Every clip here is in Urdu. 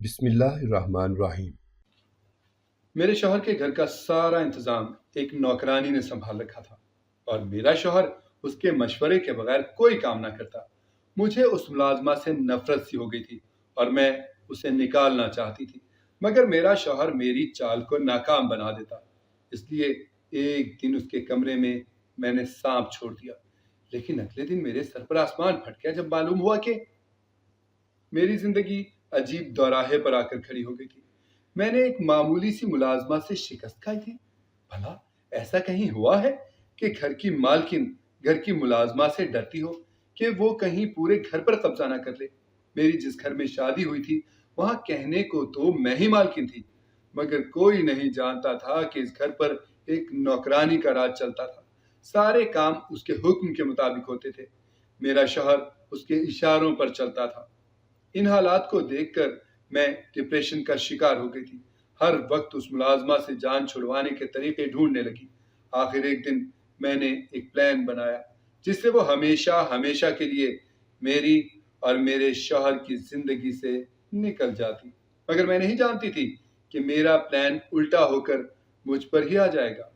بسم اللہ الرحمن الرحیم۔ میرے شوہر کے گھر کا سارا انتظام ایک نوکرانی نے سنبھال رکھا تھا اور میرا شوہر اس کے مشورے کے بغیر کوئی کام نہ کرتا۔ مجھے اس ملازمہ سے نفرت سی ہو گئی تھی اور میں اسے نکالنا چاہتی تھی، مگر میرا شوہر میری چال کو ناکام بنا دیتا۔ اس لیے ایک دن اس کے کمرے میں نے سانپ چھوڑ دیا، لیکن اگلے دن میرے سر پر آسمان پھٹ گیا جب معلوم ہوا کہ میری زندگی عجیب دوراہے پر آ کر کھڑی ہو گئی تھی۔ میں نے ایک معمولی سی ملازمہ سے شکست کھائی تھی۔ بھلا ایسا کہیں ہوا ہے کہ گھر کی مالکن گھر کی ملازمہ سے ڈرتی ہو کہ وہ کہیں پورے گھر پر قبضہ نہ کر لے؟ میری جس گھر میں شادی ہوئی تھی وہاں کہنے کو تو میں ہی مالکن تھی، مگر کوئی نہیں جانتا تھا کہ اس گھر پر ایک نوکرانی کا راج چلتا تھا۔ سارے کام اس کے حکم کے مطابق ہوتے تھے، میرا شوہر اس کے اشاروں پر چلتا تھا۔ ان حالات کو دیکھ کر میں ڈپریشن کا شکار ہو گئی تھی۔ ہر وقت اس ملازمہ سے جان چھڑوانے کے طریقے ڈھونڈنے لگی۔ آخر ایک دن میں نے ایک پلان بنایا جس سے وہ ہمیشہ ہمیشہ کے لیے میری اور میرے شوہر کی زندگی سے نکل جاتی، مگر میں نہیں جانتی تھی کہ میرا پلان الٹا ہو کر مجھ پر ہی آ جائے گا۔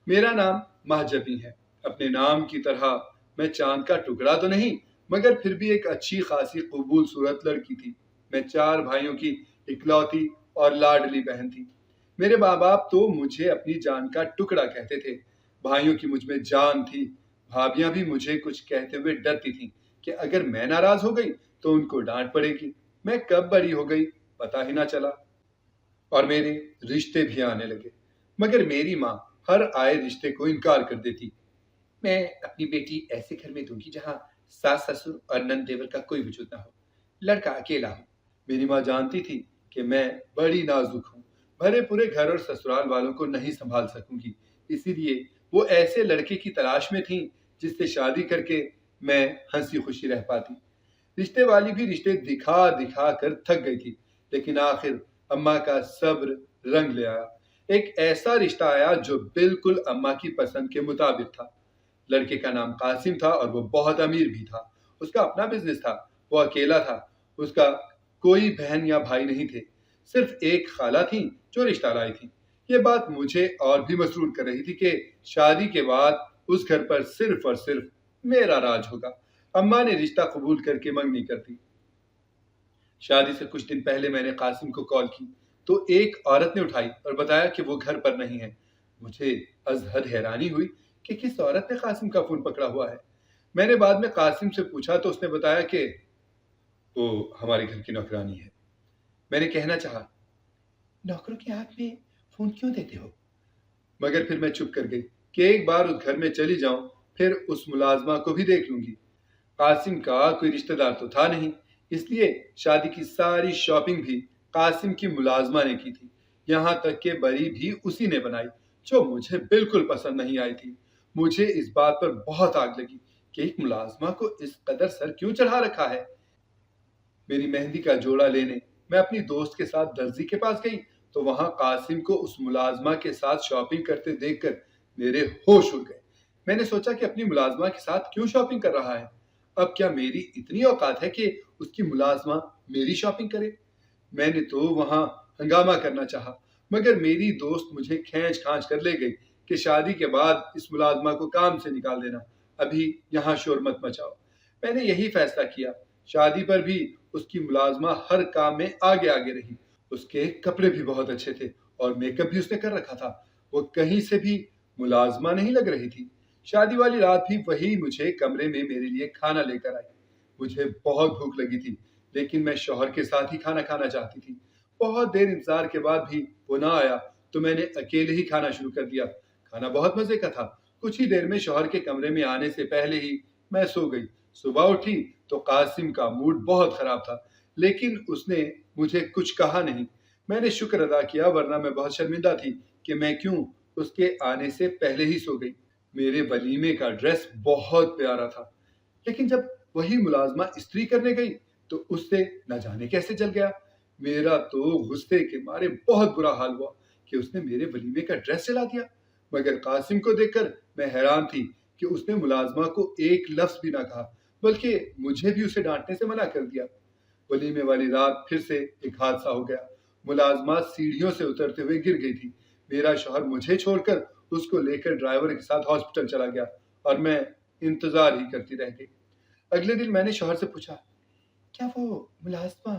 میرا نام مہجبی ہے۔ اپنے نام کی طرح میں چاند کا ٹکڑا تو نہیں، مگر پھر بھی ایک اچھی خاصی قبول صورت لڑکی تھی۔ میں 4 بھائیوں کی اکلوتی اور لاڈلی بہن تھی۔ میرے ماں باپ تو مجھے اپنی جان کا ٹکڑا کہتے تھے۔ بھائیوں کی مجھ میں جان تھی۔ بھابیاں بھی مجھے کچھ کہتے ہوئے ڈرتی تھیں کہ اگر میں ناراض ہو گئی تو ان کو ڈانٹ پڑے گی۔ میں کب بڑی ہو گئی پتہ ہی نہ چلا، اور میرے رشتے بھی آنے لگے، مگر میری ماں ہر آئے رشتے کو انکار کر دیتی۔ میں اپنی بیٹی ایسے گھر میں دوں گی جہاں ساس سسر اور نند دیور کا کوئی وجود نہ ہو، لڑکا اکیلا ہو۔ میری ماں جانتی تھی کہ میں بڑی نازک ہوں، بھرے پورے گھر اور سسرال والوں کو نہیں سنبھال سکوں گی، اسی لیے وہ ایسے لڑکے کی تلاش میں تھیں جس سے شادی کر کے میں ہنسی خوشی رہ پاتی۔ رشتے والی بھی رشتے دکھا دکھا کر تھک گئی تھی، لیکن آخر اماں کا صبر رنگ لے آیا۔ ایک ایسا رشتہ آیا جو بالکل اماں کی پسند کے مطابق تھا۔ لڑکے کا نام قاسم تھا اور وہ بہت امیر بھی تھا۔ اس کا اپنا بزنس تھا، وہ اکیلا تھا، اس کا کوئی بہن یا بھائی نہیں تھے، صرف ایک خالہ تھیں جو رشتہ لائی تھی۔ یہ بات مجھے اور بھی مسرور کر رہی تھی کہ شادی کے بعد اس گھر پر صرف اور صرف میرا راج ہوگا۔ اماں نے رشتہ قبول کر کے منگنی کر دی۔ شادی سے کچھ دن پہلے میں نے قاسم کو کال کی تو ایک عورت نے اٹھائی اور بتایا کہ وہ گھر پر نہیں ہے۔ مجھے از حد حیرانی ہوئی کہ کس عورت نے قاسم کا فون پکڑا ہوا ہے۔ میں نے بعد میں قاسم سے پوچھا تو اس نے بتایا کہ وہ ہمارے گھر کی نوکرانی ہے۔ میں نے کہنا چاہا، نوکروں کے ہاتھ میں فون کیوں دیتے ہو؟ مگر پھر میں چپ کر گئی کہ ایک بار اس گھر میں چلی جاؤں پھر اس ملازمہ کو بھی دیکھ لوں گی۔ قاسم کا کوئی رشتہ دار تو تھا نہیں، اس لیے شادی کی ساری شاپنگ بھی قاسم کی ملازمہ نے کی تھی، یہاں تک کہ بری بھی اسی نے بنائی، جو مجھے بالکل پسند نہیں آئی تھی۔ مجھے اس بات پر بہت آگ لگی کہ ایک ملازمہ کو اس قدر سر کیوں چڑھا رکھا ہے۔ میری مہندی کا جوڑا لینے میں اپنی دوست کے ساتھ درزی کے پاس گئی تو وہاں قاسم کو اس ملازمہ کے ساتھ شاپنگ کرتے دیکھ کر میرے ہوش اڑ گئے۔ میں نے سوچا کہ اپنی ملازمہ کے ساتھ کیوں شاپنگ کر رہا ہے؟ اب کیا میری اتنی اوقات ہے کہ اس کی ملازمہ میری شاپنگ کرے؟ میں نے تو وہاں ہنگامہ کرنا چاہا، مگر میری دوست مجھے کھینچ کھانچ کر لے گئی کہ شادی کے بعد اس ملازمہ کو کام سے نکال دینا، ابھی یہاں شور مت مچاؤ۔ میں نے یہی فیصلہ کیا۔ شادی پر بھی اس کی ملازمہ ہر کام میں آگے آگے رہی۔ اس کے کپڑے بھی بہت اچھے تھے اور میک اپ بھی اس نے کر رکھا تھا، وہ کہیں سے بھی ملازمہ نہیں لگ رہی تھی۔ شادی والی رات بھی وہی مجھے کمرے میں میرے لیے کھانا لے کر آئی۔ مجھے بہت بھوک لگی تھی، لیکن میں شوہر کے ساتھ ہی کھانا کھانا چاہتی تھی۔ بہت دیر انتظار کے بعد بھی وہ نہ آیا تو میں نے اکیلے ہی کھانا شروع کر دیا۔ کھانا بہت مزے کا تھا۔ کچھ ہی دیر میں شوہر کے کمرے میں آنے سے پہلے ہی میں سو گئی۔ صبح اٹھی تو قاسم کا موڈ بہت خراب تھا، لیکن اس نے مجھے کچھ کہا نہیں۔ میں نے شکر ادا کیا، ورنہ میں بہت شرمندہ تھی کہ میں کیوں اس کے آنے سے پہلے ہی سو گئی۔ میرے ولیمے کا ڈریس بہت پیارا تھا، لیکن جب وہی ملازمہ استری کرنے گئی تو اس سے نہ جانے کیسے جل گیا۔ میرا تو غصے کے مارے بہت برا حال ہوا کہ اس نے میرے ولیمے کا ڈریس جلا دیا، مگر قاسم کو دیکھ کر میں حیران تھی کہ اس نے ملازمہ کو ایک لفظ بھی نہ کہا، بلکہ مجھے بھی اسے ڈانٹنے سے منع کر دیا۔ ولیمے والی رات پھر سے ایک حادثہ ہو گیا۔ ملازمہ سیڑھیوں سے اترتے ہوئے گر گئی تھی۔ میرا شوہر مجھے چھوڑ کر اس کو لے کر ڈرائیور کے ساتھ ہاسپٹل چلا گیا اور میں انتظار ہی کرتی رہ گئی۔ اگلے دن میں نے شوہر سے پوچھا، کیا وہ ملازمہ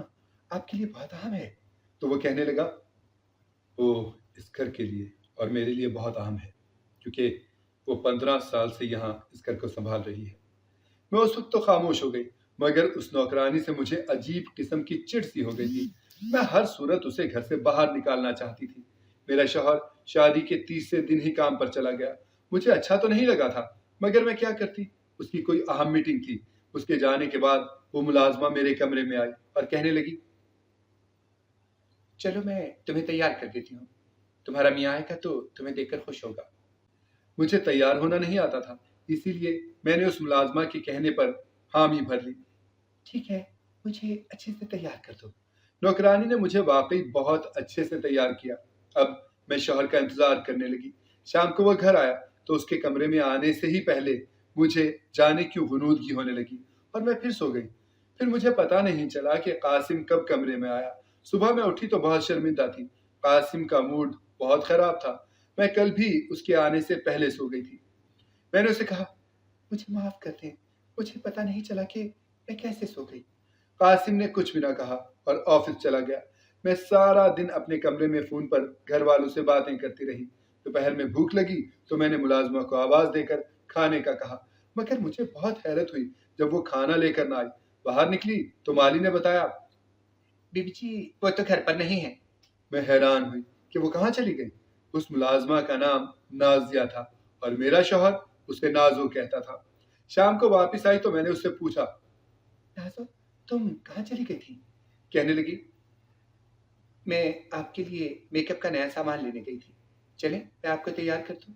آپ کے لیے بہت اہم ہے؟ تو وہ کہنے لگا، وہ اس گھر کے لیے اور میرے لیے بہت اہم ہے، کیونکہ وہ 15 سال سے یہاں اس گھر کو سنبھال رہی ہے۔ میں اس وقت تو خاموش ہو گئی، مگر اس نوکرانی سے مجھے عجیب قسم کی چڑ سی ہو گئی تھی۔ میں ہر صورت اسے گھر سے باہر نکالنا چاہتی تھی۔ میرا شوہر شادی کے 30 دن ہی کام پر چلا گیا۔ مجھے اچھا تو نہیں لگا تھا، مگر میں کیا کرتی؟ اس کی کوئی اہم میٹنگ تھی۔ اس کے جانے کے بعد وہ ملازمہ میرے کمرے میں آئی اور کہنے لگی، چلو میں تمہیں تیار کر دیتی ہوں، تمہارا میاں آئے گا تو تمہیں دیکھ کر خوش ہوگا۔ مجھے تیار ہونا نہیں آتا تھا، اسی لیے میں نے اس ملازمہ کے کہنے پر حامی بھر لی۔ ٹھیک ہے، مجھے اچھے سے تیار کر دو۔ نوکرانی نے مجھے واقعی بہت اچھے سے تیار کیا۔ اب میں شوہر کا انتظار کرنے لگی۔ شام کو وہ گھر آیا تو اس کے کمرے میں آنے سے ہی پہلے مجھے جانے کیوں غنودگی ہونے لگی اور میں پھر سو گئی۔ پھر مجھے پتا نہیں چلا کہ قاسم کب کمرے میں آیا۔ صبح میں اٹھی تو بہت شرمندہ تھی۔ قاسم کا موڈ بہت خراب تھا۔ میں کل بھی اس کے آنے سے پہلے سو گئی تھی۔ میں نے اسے کہا، مجھے معاف کر دیں، مجھے پتا نہیں چلا کہ میں کیسے سو گئی۔ قاسم نے کچھ بھی نہ کہا اور آفس چلا گیا۔ میں سارا دن اپنے کمرے میں فون پر گھر والوں سے باتیں کرتی رہی۔ دوپہر میں بھوک لگی تو میں نے ملازمہ کو آواز دے کر کھانے کا کہا، مگر مجھے بہت حیرت ہوئی جب وہ کھانا لے کر نہ آئی۔ باہر نکلی تو مالی نے بتایا، بی بی جی وہ تو گھر پر نہیں ہے۔ میں حیران ہوئی کہ وہ کہاں چلی گئی۔ اس ملازمہ کا نام نازیہ تھا اور میرا شوہر اسے نازو کہتا تھا۔ شام کو واپس آئی تو میں نے اس سے پوچھا، نازو تم کہاں چلی گئی تھی؟ کہنے لگی، میں آپ کے لیے میک اپ کا نیا سامان لینے گئی تھی، چلیں میں آپ کو تیار کر دوں۔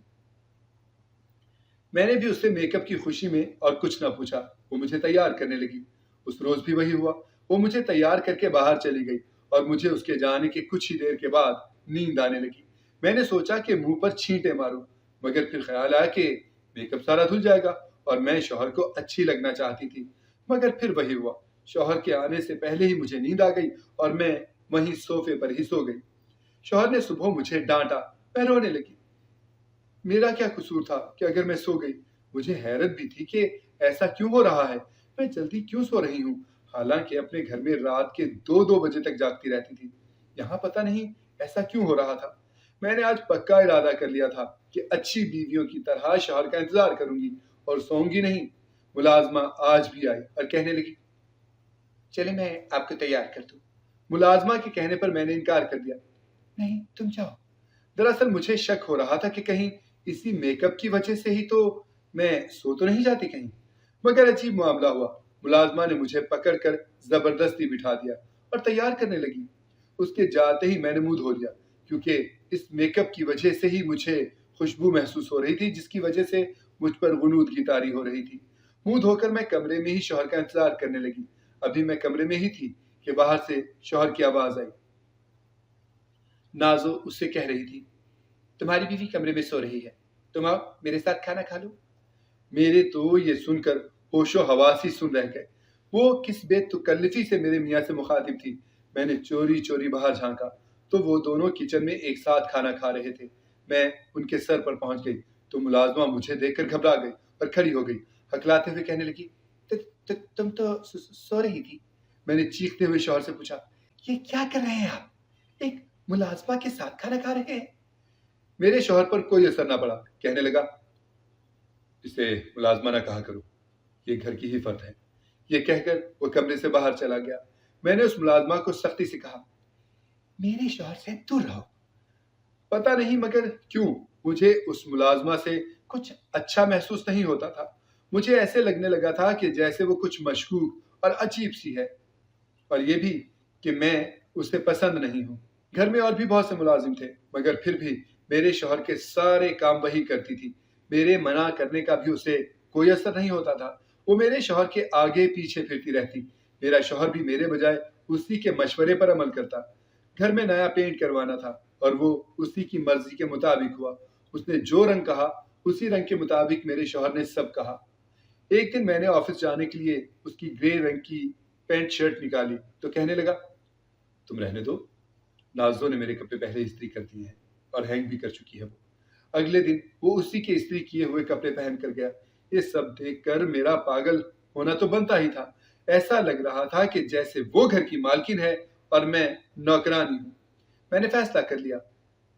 میں نے بھی اس سے میک اپ کی خوشی میں اور کچھ نہ پوچھا، وہ مجھے تیار کرنے لگی۔ اس روز بھی وہی ہوا، وہ مجھے تیار کر کے باہر چلی گئی اور مجھے اس کے جانے کے کچھ ہی دیر کے بعد نیند آنے لگی۔ میں نے سوچا کہ منہ پر چھینٹے ماروں، مگر پھر خیال آیا کہ میک اپ سارا دھل جائے گا اور میں شوہر کو اچھی لگنا چاہتی تھی۔ مگر پھر وہی ہوا، شوہر کے آنے سے پہلے ہی مجھے نیند آ گئی اور میں وہیں صوفے پر ہی سو گئی۔ شوہر نے صبح مجھے ڈانٹا، میں رونے لگی۔ میرا کیا قصور تھا کہ اگر میں سو گئی؟ مجھے حیرت بھی تھی کہ ایسا کیوں ہو رہا ہے، میں جلدی کیوں سو رہی ہوں، حالانکہ اپنے گھر میں رات کے 2 بجے تک جاگتی رہتی تھی۔ یہاں پتہ نہیں ایسا کیوں ہو رہا تھا۔ میں نے آج پکا ارادہ کر لیا تھا کہ اچھی بیویوں کی طرح شوہر کا انتظار کروں گی اور سوؤں گی نہیں۔ ملازمہ آج بھی آئی اور کہنے لگی، چلے میں آپ کو تیار کر دوں۔ ملازمہ کے کہنے پر میں نے انکار کر دیا، نہیں تم جاؤ۔ دراصل مجھے شک ہو رہا تھا کہ کہیں اسی میک اپ کی وجہ سے ہی تو میں سو تو نہیں جاتی کہیں۔ مگر عجیب معاملہ ہوا، ملازمہ نے مجھے پکڑ کر زبردستی بٹھا دیا اور تیار کرنے لگی۔ اس کے جاتے ہی میں نے منہ دھو لیا، کیونکہ اس میک اپ کی وجہ سے ہی مجھے خوشبو محسوس ہو رہی تھی، جس کی وجہ سے مجھ پر غنودگی طاری ہو رہی تھی۔ منہ دھو کر میں کمرے میں ہی شوہر کا انتظار کرنے لگی۔ ابھی میں کمرے میں ہی تھی کہ باہر سے شوہر کی آواز آئی۔ نازو اس سے کہہ رہی تھی، تمہاری بیوی کمرے میں سو رہی ہے، تم آؤ میرے ساتھ کھانا کھا لو۔ میرے تو یہ سن کر ہوش و حواس ہی سن رہ گئے۔ وہ کس بے تکلفی سے میرے میاں سے مخاطب تھی۔ میں نے چوری چوری باہر جھانکا تو وہ دونوں کچن میں ایک ساتھ کھانا کھا رہے تھے۔ میں ان کے سر پر پہنچ گئی تو ملازمہ مجھے دیکھ کر گھبرا گئی اور کھڑی ہو گئی، ہکلاتے ہوئے کہنے لگی، تم تو سو رہی تھی۔ میں نے چیختے ہوئے شوہر سے پوچھا، یہ کیا کر رہے ہیں آپ، ایک ملازمہ کے ساتھ کھانا کھا رہے ہیں؟ میرے شوہر پر کوئی اثر نہ پڑا، کہنے لگا، اسے ملازمہ نہ کہا کرو، یہ گھر کی ہی فرد ہے۔ یہ کہہ کر وہ کمرے سے باہر چلا گیا۔ میں نے اس ملازمہ کو سختی سے کہا، میرے شوہر سے دور رہو۔ پتہ نہیں مگر کیوں مجھے اس ملازمہ سے کچھ اچھا محسوس نہیں ہوتا تھا۔ مجھے ایسے لگنے لگا تھا کہ جیسے وہ کچھ مشکوک اور عجیب سی ہے، اور یہ بھی کہ میں اسے پسند نہیں ہوں۔ گھر میں اور بھی بہت سے ملازم تھے، مگر پھر بھی میرے شوہر کے سارے کام وہی کرتی تھی۔ میرے منع کرنے کا بھی اسے کوئی اثر نہیں ہوتا تھا۔ وہ میرے شوہر کے آگے پیچھے پھرتی رہتی۔ میرا شوہر بھی میرے بجائے اسی کے مشورے پر عمل کرتا۔ گھر میں نیا پینٹ کروانا تھا اور وہ اسی کی مرضی کے مطابق ہوا۔ اس نے جو رنگ کہا اسی رنگ کے مطابق میرے شوہر نے سب کہا۔ ایک دن میں نے آفس جانے کے لیے اس کی گرے رنگ کی پینٹ شرٹ نکالی تو کہنے لگا، تم رہنے دو، نازو نے میرے کپڑے پہلے استری کر دیے ہیں اور ہینگ بھی کر چکی ہے وہ۔ اگلے دن وہ اسی کے استری کیے ہوئے کپڑے پہن کر گیا۔ یہ سب دیکھ کر میرا پاگل ہونا تو بنتا ہی تھا۔ ایسا لگ رہا تھا کہ جیسے وہ گھر کی مالکن ہے اور میں نوکرانی ہوں۔ میں نے فیصلہ کر لیا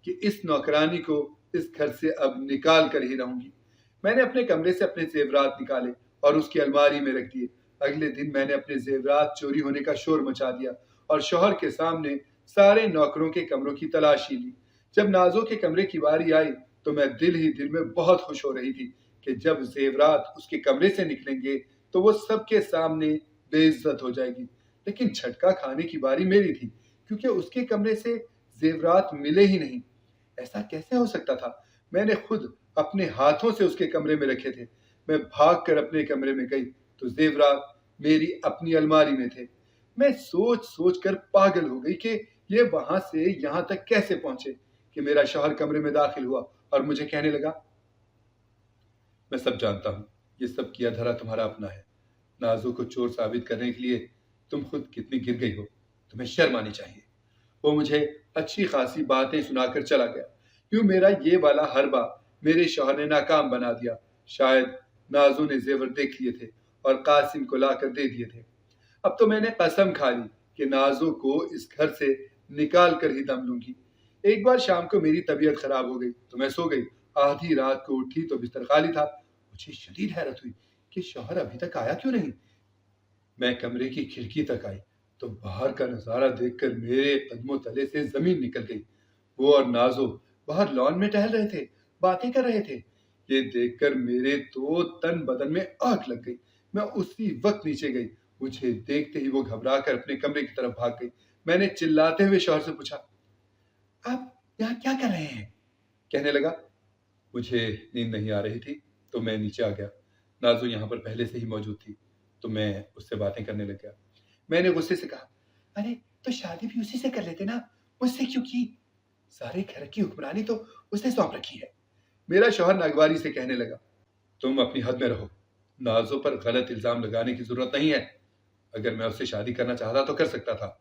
کہ اس نوکرانی کو اس گھر سے اب نکال کر ہی رہوں گی۔ میں نے اپنے کمرے سے اپنے زیورات نکالے اور اس کی الماری میں رکھ دیے۔ اگلے دن میں نے اپنے زیورات چوری ہونے کا شور مچا دیا اور شوہر کے سامنے سارے نوکروں کے کمروں کی تلاشی لی۔ جب نازو کے کمرے کی باری آئی تو میں دل ہی دل میں بہت خوش ہو رہی تھی کہ جب زیورات اس کے کمرے سے نکلیں گے تو وہ سب کے سامنے بے عزت ہو جائے گی۔ لیکن جھٹکا کھانے کی باری میری تھی، کیونکہ اس کے کمرے سے زیورات ملے ہی نہیں۔ ایسا کیسے ہو سکتا تھا؟ میں نے خود اپنے ہاتھوں سے اس کے کمرے میں رکھے تھے۔ میں بھاگ کر اپنے کمرے میں گئی تو زیورات میری اپنی الماری میں تھے۔ میں سوچ سوچ کر پاگل ہو گئی کہ یہ وہاں سے یہاں تک کیسے پہنچے کہ میرا شوہر کمرے میں داخل ہوا اور مجھے کہنے لگا، میں سب جانتا ہوں، یہ سب کیا دھرا تمہارا اپنا ہے۔ نازو کو چور ثابت کرنے کے لیے تم خود کتنی گر گئی ہو، تمہیں شرم آنی چاہیے۔ وہ مجھے اچھی خاصی باتیں سنا کر چلا گیا۔ کیوں میرا یہ والا حربہ میرے شوہر نے ناکام بنا دیا۔ شاید نازو نے زیور دیکھ لیے تھے اور قاسم کو لا کر دے دیے تھے۔ اب تو میں نے قسم کھا لی کہ نازو کو اس گھر سے نکال کر ہی دم لوں گی۔ ایک بار شام کو میری طبیعت خراب ہو گئی تو میں سو گئی۔ آدھی رات کو اٹھی تو بستر خالی تھا۔ مجھے شدید حیرت ہوئی کہ شوہر ابھی تک آیا کیوں نہیں۔ میں کمرے کی کھڑکی تک آئی تو باہر کا نظارہ دیکھ کر میرے قدموں تلے سے زمین نکل گئی۔ وہ اور نازو باہر لان میں ٹہل رہے تھے، باتیں کر رہے تھے۔ یہ دیکھ کر میرے تو تن بدن میں آگ لگ گئی۔ میں اسی وقت نیچے گئی۔ مجھے دیکھتے ہی وہ گھبرا کر اپنے کمرے کی طرف بھاگ گئی۔ میں نے چلاتے ہوئے شوہر سے پوچھا، آپ یہاں کیا کر رہے ہیں؟ کہنے لگا، مجھے نیند نہیں آ رہی تھی تو میں نیچے آ گیا۔ نازو یہاں پر پہلے سے ہی موجود تھی تو میں اس سے باتیں کرنے لگ گیا۔ میں نے غصے سے کہا، ارے تو شادی بھی اسی سے کر لیتے نا، مجھ سے کیوں کی؟ سارے گھر کی حکمرانی تو اس نے سونپ رکھی ہے۔ میرا شوہر ناگواری سے کہنے لگا، تم اپنی حد میں رہو، نازو پر غلط الزام لگانے کی ضرورت نہیں ہے۔ اگر میں اس سے شادی کرنا چاہتا تو کر سکتا تھا،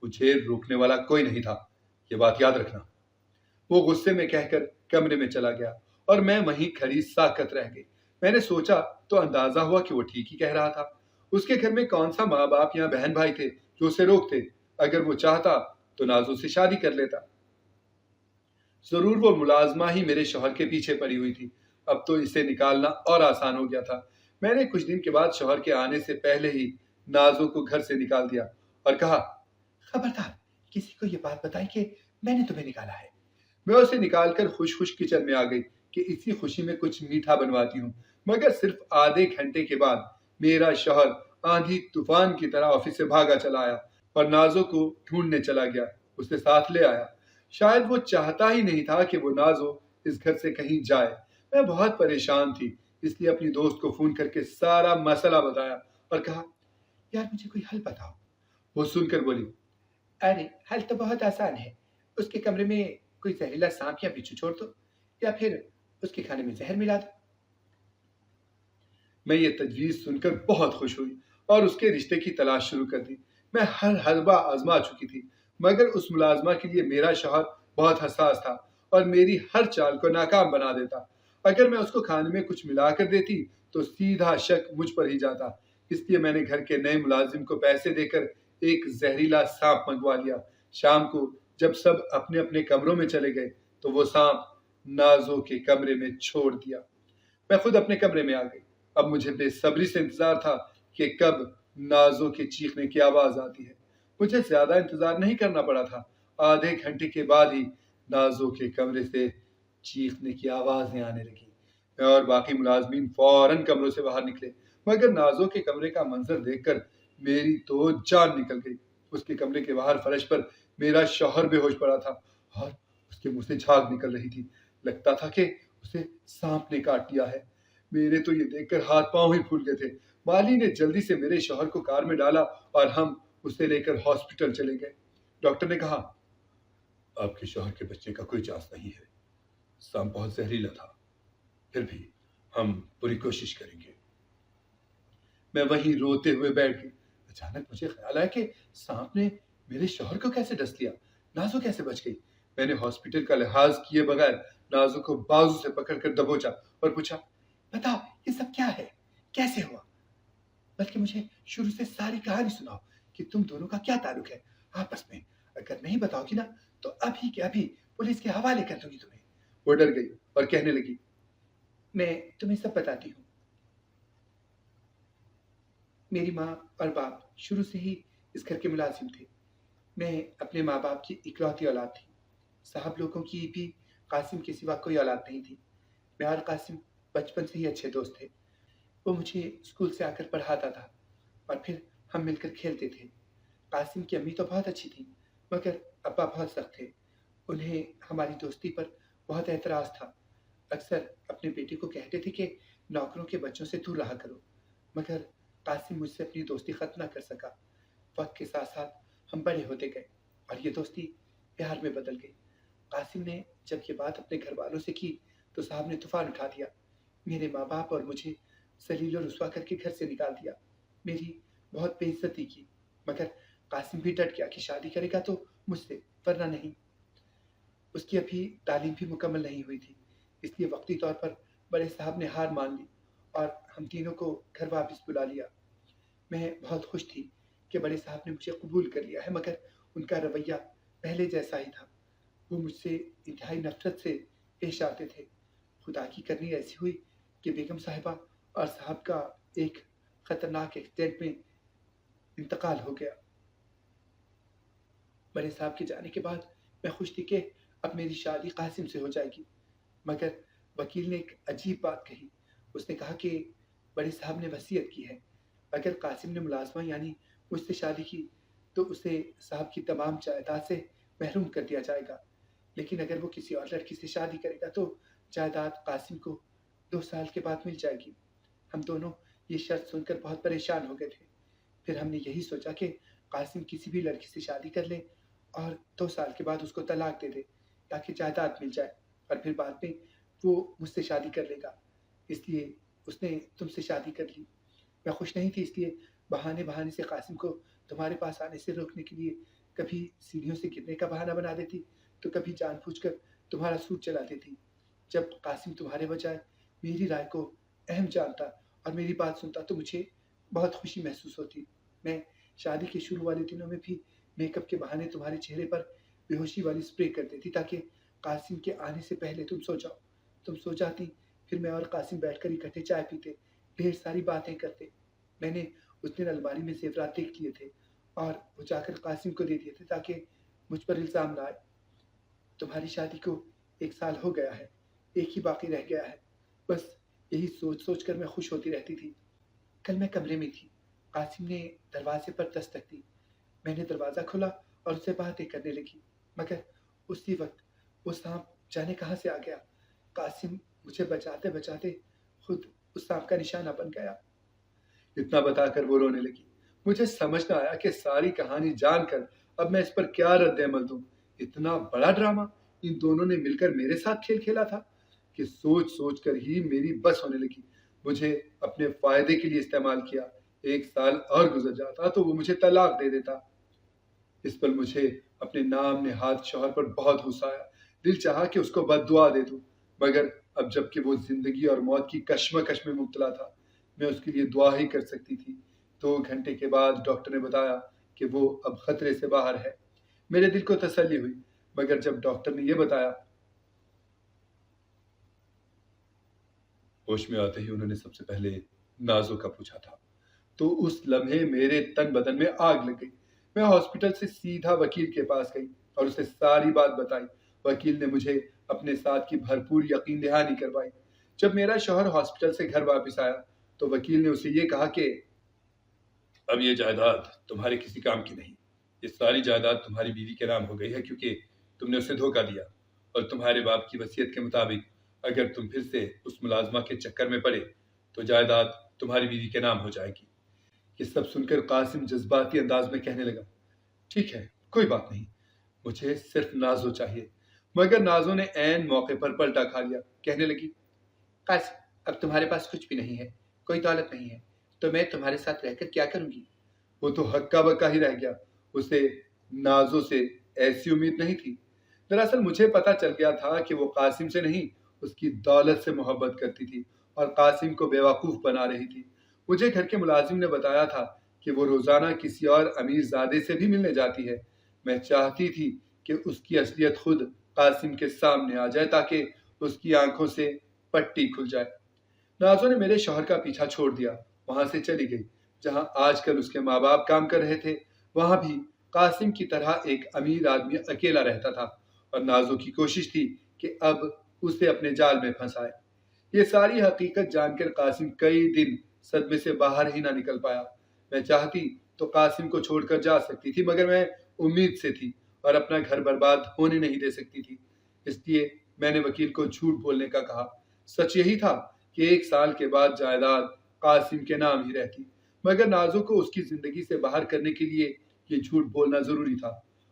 مجھے روکنے والا کوئی نہیں تھا، یہ بات یاد رکھنا۔ وہ غصے میں کہہ کر کمرے میں چلا گیا اور میں وہیں کھڑی ساکت رہ گئی۔ میں نے سوچا تو اندازہ ہوا کہ وہ ٹھیک ہی کہہ رہا تھا۔ اس کے گھر میں کون سا ماں باپ یا بہن بھائی تھے جو اسے روکتے؟ اگر وہ چاہتا تو نازو سے شادی کر لیتا۔ ضرور وہ ملازمہ ہی میرے شوہر کے پیچھے پڑی ہوئی تھی۔ اب تو اسے نکالنا اور آسان ہو گیا تھا۔ میں نے کچھ دن کے بعد شوہر کے آنے سے پہلے ہی نازو کو گھر سے نکال دیا اور کہا، خبردار کسی کو یہ بات بتائی کہ میں نے تمہیں نکالا ہے۔ میں اسے نکال کر خوش خوش کچن میں آ گئی کہ اسی خوشی میں کچھ میٹھا بنواتی ہوں۔ مگر صرف آدھے گھنٹے کے بعد میرا شوہر آندھی طوفان کی طرح آفس سے بھاگا چلا آیا اور نازو کو ڈھونڈنے چلا گیا، اسے ساتھ لے آیا۔ شاید وہ چاہتا ہی نہیں تھا کہ وہ نازو اس گھر سے کہیں جائے۔ میں بہت پریشان تھی، اس لیے اپنی دوست کو فون کر کے سارا مسئلہ بتایا اور کہا، یار مجھے کوئی حل بتاؤ۔ وہ سن کر بولی، ارے حل تو بہت آسان ہے، اس کے کمرے میں کوئی زہریلا سانپ یا بچھو چھوڑ دو یا پھر اس کے کھانے میں زہر ملا دو۔ میں یہ تجویز سن کر بہت خوش ہوئی اور اس کے رشتے کی تلاش شروع کر دی۔ میں ہر حربہ آزما چکی تھی، مگر اس ملازمہ کے لیے میرا شوہر بہت حساس تھا اور میری ہر چال کو ناکام بنا دیتا۔ اگر میں اس کو کھانے میں کچھ ملا کر دیتی تو سیدھا شک مجھ پر ہی جاتا۔ اس لیے میں نے گھر کے نئے ملازم کو پیسے دے کر ایک زہریلا سانپ منگوا لیا۔ شام کو جب سب اپنے اپنے کمروں میں چلے گئے تو وہ سانپ نازو کے کمرے میں چھوڑ دیا۔ میں خود اپنے کمرے میں آ گئی۔ اب مجھے بے صبری سے انتظار تھا کہ کب نازو کے چیخنے کی آواز آتی ہے۔ مجھے زیادہ انتظار نہیں کرنا پڑا تھا۔ آدھے گھنٹے کے بعد ہی نازو کے کمرے سے چیخنے کی آوازیں آنے لگی۔ میں اور باقی ملازمین فوراً کمروں سے باہر نکلے، مگر نازو کے کمرے کا منظر دیکھ کر میری تو جان نکل گئی۔ اس کے کمرے کے باہر فرش پر میرا شوہر بے ہوش پڑا تھا اور اس کے منہ سے جھاگ نکل رہی تھی۔ لگتا تھا کہ اسے سانپ نے کاٹ لیا ہے۔ میرے تو یہ دیکھ کر ہاتھ پاؤں ہی پھول گئے تھے۔ مالی نے جلدی سے میرے شوہر کو کار میں ڈالا اور ہم اسے لے کر ہاسپٹل چلے گئے۔ ڈاکٹر نے کہا، آپ کے شوہر کے بچے کا کوئی چانس نہیں ہے، سانپ بہت زہریلا تھا، پھر بھی ہم پوری کوشش کریں گے۔ میں وہیں روتے ہوئے بیٹھ گئی۔ اچانک مجھے خیال آیا کہ سانپ نے میرے شوہر کو کیسے ڈس لیا، نازو کیسے بچ گئی۔ میں نے ہاسپٹل کا لحاظ کیے بغیر نازو کو بازو سے پکڑ کر دبوچا اور پوچھا، بتاؤ یہ سب کیا ہے، کیسے ہوا؟ بلکہ مجھے شروع سے ساری کہانی سناؤ کہ تم دونوں کا کیا تعلق ہے آپس میں۔ اگر نہیں بتاؤ گی نا تو ابھی کے ابھی پولیس کے حوالے کر دوں گی تمہیں۔ وہ ڈر گئی اور کہنے لگی، میں تمہیں سب بتاتی ہوں۔ میری ماں اور باپ شروع سے ہی اس گھر کے ملازم تھے۔ میں اپنے ماں باپ کی اکلوتی اولاد تھی۔ صاحب لوگوں کی بھی قاسم کے سوا کوئی اولاد نہیں تھی۔ میں اور قاسم بچپن سے ہی اچھے دوست تھے۔ وہ مجھے اسکول سے آ کر پڑھاتا تھا اور پھر ہم مل کر کھیلتے تھے۔ قاسم کی امی تو بہت اچھی تھی مگر ابا بہت سخت تھے۔ انہیں ہماری دوستی پر بہت اعتراض تھا۔ اکثر اپنے بیٹے کو کہتے تھے کہ نوکروں کے بچوں سے دور رہا کرو، مگر قاسم مجھ سے اپنی دوستی ختم نہ کر سکا۔ وقت کے ساتھ ساتھ ہم بڑے ہوتے گئے اور یہ دوستی پیار میں بدل گئی۔ قاسم نے جب یہ بات اپنے گھر والوں سے کی تو صاحب نے طوفان اٹھا دیا۔ میرے ماں باپ اور مجھے ذلیل و رسوا کر کے گھر سے نکال دیا۔ میری بہت بے عزتی کی، مگر قاسم بھی ڈٹ گیا کہ شادی کرے گا تو مجھ سے، ورنہ نہیں۔ اس کی ابھی تعلیم بھی مکمل نہیں ہوئی تھی، اس لیے وقتی طور پر بڑے صاحب نے ہار مان لی اور ہم تینوں کو گھر واپس بلا لیا۔ میں بہت خوش تھی کہ بڑے صاحب نے مجھے قبول کر لیا ہے، مگر ان کا رویہ پہلے جیسا ہی تھا۔ وہ مجھ سے انتہائی نفرت سے پیش آتے تھے۔ خدا کی کرنی ایسی ہوئی کہ بیگم صاحبہ اور صاحب کا ایک خطرناک ایکسیڈنٹ میں انتقال ہو گیا۔ بڑے صاحب کے جانے کے بعد میں خوش تھی کہ اب میری شادی قاسم سے ہو جائے گی، مگر وکیل نے ایک عجیب بات کہی۔ اس نے کہا کہ بڑے صاحب نے وصیت کی ہے، اگر قاسم نے ملازمہ یعنی مجھ سے شادی کی تو اسے صاحب کی تمام جائیداد سے محروم کر دیا جائے گا، لیکن اگر وہ کسی اور لڑکی سے شادی کرے گا تو جائیداد قاسم کو 2 سال کے بعد مل جائے گی۔ ہم دونوں یہ شرط سن کر بہت پریشان ہو گئے تھے۔ پھر ہم نے یہی سوچا کہ قاسم کسی بھی لڑکی سے شادی کر لے اور 2 سال کے بعد اس کو طلاق دے دے تاکہ جائیداد مل جائے، اور پھر بعد میں وہ مجھ سے شادی کر لے گا۔ اس لیے اس نے تم سے شادی کر لی۔ میں خوش نہیں تھی، اس لیے بہانے سے قاسم کو تمہارے پاس آنے سے روکنے کے لیے کبھی سیڑھیوں سے گرنے کا بہانہ بنا دیتی تو کبھی جان بوجھ کر تمہارا سوٹ چلا دیتی۔ جب قاسم تمہارے بجائے میری رائے کو اہم جانتا اور میری بات سنتا تو مجھے بہت خوشی محسوس ہوتی۔ میں شادی کے شروع والے دنوں میں بھی میک اپ کے بہانے تمہارے چہرے پر بے ہوشی والی اسپرے کر دیتی تاکہ قاسم کے آنے سے پہلے تم سو جاؤ۔ تم سو جاتی، پھر میں اور قاسم بیٹھ کر اکٹھے چائے پیتے، ڈھیر ساری باتیں کرتے۔ میں نے اس دن الماری میں زیورات دیکھ لیے تھے اور وہ جا کر قاسم کو دے دیے تھے تاکہ مجھ پر الزام نہ آئے۔ تمہاری شادی کو 1 سال ہو گیا ہے، ایک ہی باقی رہ گیا ہے، بس یہی سوچ کر میں خوش ہوتی رہتی تھی۔ کل میں کمرے میں تھی، قاسم نے دروازے پر دستک دی۔ میں نے دروازہ کھولا اور اسے باتیں کرنے لگی، مگر اسی وقت وہ سانپ جانے کہاں سے آ گیا۔ قاسم مجھے بچاتے بچاتے خود اس سانپ کا نشانہ بن گیا۔ اتنا بتا کر وہ رونے لگی۔ مجھے سمجھ نہ آیا کہ ساری کہانی جان کر اب میں اس پر کیا رد عمل دوں۔ اتنا بڑا ڈرامہ ان دونوں نے مل کر میرے ساتھ کھیل کھیلا تھا کہ سوچ کر ہی میری بس ہونے لگی۔ مجھے اپنے فائدے کے لیے استعمال کیا۔ 1 سال اور گزر جاتا تو وہ مجھے طلاق دے دیتا۔ اس پر مجھے اپنے نام نہاد شوہر پر بہت غصہ آیا۔ دل چاہا کہ اس کو بد دعا دے دوں، مگر اب جب کہ وہ زندگی اور موت کی کشمکش میں مبتلا تھا، میں اس کے لیے دعا ہی کر سکتی تھی۔ 2 گھنٹے کے بعد ڈاکٹر نے بتایا کہ وہ اب خطرے سے باہر ہے۔ میرے دل کو تسلی ہوئی، مگر جب ڈاکٹر نے یہ بتایا، ہوش میں آتے ہی انہوں نے سب سے پہلے نازو کا پوچھا تھا، تو اس لمحے میرے تن بدن میں آگ لگ گئی۔ میں ہاسپٹل سے سیدھا وکیل کے پاس گئی اور اسے ساری بات بتائی۔ وکیل نے مجھے اپنے ساتھ کی بھرپور یقین دہانی کروائی۔ جب میرا شوہر ہاسپٹل سے گھر واپس آیا تو وکیل نے اسے یہ کہا کہ اب یہ جائیداد تمہارے کسی کام کی نہیں۔ یہ ساری جائیداد تمہاری بیوی کے نام ہو گئی ہے کیونکہ تم نے اسے دھوکہ دیا، اور تمہارے باپ کی وصیت کے مطابق اگر تم پھر سے اس ملازمہ کے چکر میں پڑے تو جائیداد تمہاری بیوی کے نام ہو جائے گی۔ یہ سب سن کر قاسم جذباتی انداز میں کہنے لگا، ٹھیک ہے، کوئی بات نہیں، مجھے صرف نازو چاہیے۔ مگر نازو نے عین موقع پر پلٹا کھا لیا، کہنے لگی، قاسم اب تمہارے پاس کچھ بھی نہیں ہے، کوئی دولت نہیں ہے، تو میں تمہارے ساتھ رہ کر کیا کروں گی؟ وہ تو ہکا بکا ہی رہ گیا، اسے نازوں سے ایسی امید نہیں تھی۔ دراصل مجھے پتا چل گیا تھا کہ وہ قاسم سے نہیں، اس کی دولت سے محبت کرتی تھی اور قاسم کو بیوقوف بنا رہی تھی۔ مجھے گھر کے ملازم نے بتایا تھا کہ وہ روزانہ کسی اور امیر زادے سے بھی ملنے جاتی ہے۔ میں چاہتی تھی کہ اس کی اصلیت خود قاسم کے سامنے آ جائے تاکہ اس کی آنکھوں سے پٹی کھل جائے۔ نازو نے میرے شوہر کا پیچھا چھوڑ دیا، وہاں سے چلی گئی۔ جہاں آج کل اس کے ماں باپ کام کر رہے تھے، وہاں بھی قاسم کی طرح ایک امیر آدمی اکیلا رہتا تھا، اور نازو کی کوشش تھی کہ اب اسے اپنے جال میں پھنسائے۔ یہ ساری حقیقت جان کر قاسم کئی دن صدمے سے باہر ہی نہ نکل پایا۔ میں چاہتی تو قاسم کو چھوڑ کر جا سکتی تھی، مگر میں امید سے تھی اور اپنا گھر برباد ہونے نہیں دے سکتی تھی۔ اس لیے میں نے وکیل کو جھوٹ بولنے کا کہا۔ سچ یہی تھا کہ 1 سال کے بعد جائیداد قاسم کے نام ہی رہتی، مگر نازو کو اس کی زندگی سے باہر کرنے کے لیے یہ جھوٹ بولنا ضروری تھا۔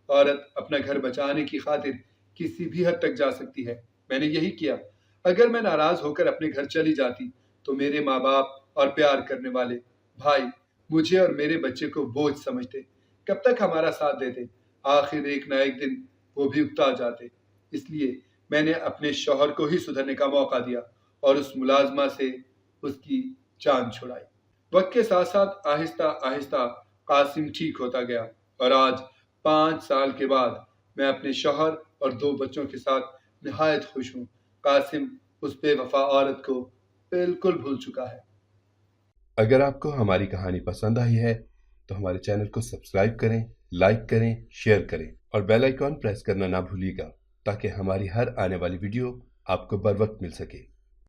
عورت اپنا گھر بچانے کی خاطر کسی بھی حد تک جا سکتی ہے۔ میں نے یہی کیا۔ اگر میں ناراض ہو کر اپنے گھر چلی جاتی تو میرے ماں باپ اور پیار کرنے والے بھائی مجھے اور میرے بچے کو بوجھ سمجھتے، کب تک ہمارا ساتھ دیتے؟ آخر ایک نہ ایک دن وہ بھی اکتا جاتے۔ اس لیے میں نے اپنے شوہر کو ہی سدھرنے کا موقع دیا اور اس ملازمہ سے اس کی جان چھڑائی۔ وقت کے ساتھ ساتھ آہستہ آہستہ قاسم ٹھیک ہوتا گیا، اور آج 5 سال کے بعد میں اپنے شوہر اور 2 بچوں کے ساتھ نہایت خوش ہوں۔ قاسم اس بے وفا عورت کو بالکل بھول چکا ہے۔ اگر آپ کو ہماری کہانی پسند آئی ہے تو ہمارے چینل کو سبسکرائب کریں، لائک کریں، شیئر کریں اور بیل آئیکن پریس کرنا نہ بھولیے گا تاکہ ہماری ہر آنے والی ویڈیو آپ کو بر وقت مل سکے۔